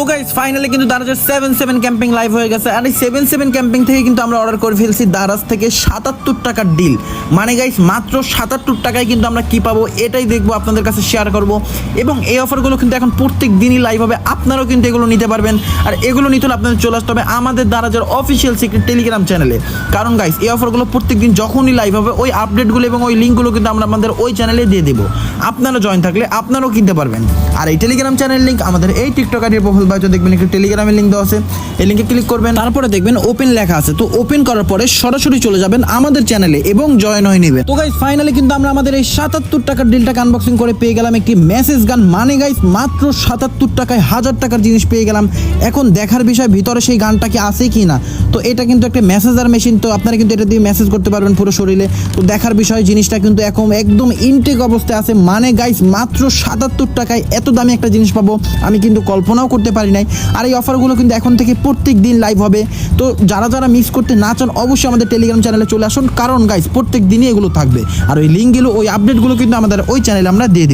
Guys finally কিন্তু দারাজের 7-7 camping live হয়ে গেছে। আর এই 7-7 ক্যাম্পিং থেকে কিন্তু আমরা অর্ডার করে ফেলছি দারাজ থেকে 77 টাকার ডিল। মানে গাইস মাত্র 77 টাকায় কিন্তু আমরা কি পাবো এটাই দেখবো, আপনাদের কাছে শেয়ার করব। এবং এই অফারগুলো কিন্তু এখন প্রত্যেক দিনই লাইভ হবে, আপনারাও কিন্তু এগুলো নিতে পারবেন। আর এগুলো নিতে হলে আপনাদের চলে আসতে হবে আমাদের দারাজের অফিসিয়াল সিক্রেট টেলিগ্রাম চ্যানেলে। কারণ গাইস এই অফারগুলো প্রত্যেক দিন যখনই লাইভ হবে ওই আপডেটগুলো এবং ওই লিঙ্কগুলো কিন্তু আমরা আমাদের ওই চ্যানেলে দিয়ে দেবো। আপনারা জয়েন থাকলে আপনারাও কিনতে পারবেন। আর এই টেলিগ্রাম চ্যানেল লিঙ্ক আমাদের এই টিকটক আইডির প্রোফাইল বায়োতে দেখবেন একটু টেলিগ্রামের লিঙ্ক দেওয়া আছে, এই লিঙ্কে ক্লিক করবেন, তারপরে দেখবেন ওপেন লেখা আছে। তো ওপেন করার পরে সরাসরি চলে যাবেন আমাদের চ্যানেলে এবং জয়েন হয়ে নেবেন। তো গাইস ফাইনালি কিন্তু আমরা আমাদের এই 77 টাকার ডিলটাকে আনবক্সিং করে পেয়ে গেলাম একটি মেসেজ গান। মানে গাইস মাত্র 77 টাকায় 1000 টাকার জিনিস পেয়ে গেলাম। এখন দেখার বিষয় ভিতরে সেই গানটা কি আছে কি না। তো এটা কিন্তু একটা মেসেজার মেশিন, তো আপনারা কিন্তু এটা দিয়ে মেসেজ করতে পারবেন পুরো শরীরে। তো দেখার বিষয় জিনিসটা কিন্তু এখন একদম ইনটেক অবস্থায় আছে। মানে গাইস মাত্র 77 টাকায় এত দামি একটা জিনিস পাবো আমি কিন্তু কল্পনাও করতে পারি নাই। আর এই অফারগুলো কিন্তু এখন থেকে প্রত্যেক দিন লাইভ হবে। তো যারা যারা মিস করতে না চান অবশ্যই আমাদের টেলিগ্রাম চ্যানেলে চলে আসুন, কারণ গাইস প্রত্যেক দিনই এগুলো থাকবে। আর ওই লিঙ্কগুলো ওই আপডেটগুলো কিন্তু আমাদের ওই চ্যানেলে আমরা দিয়ে দিব।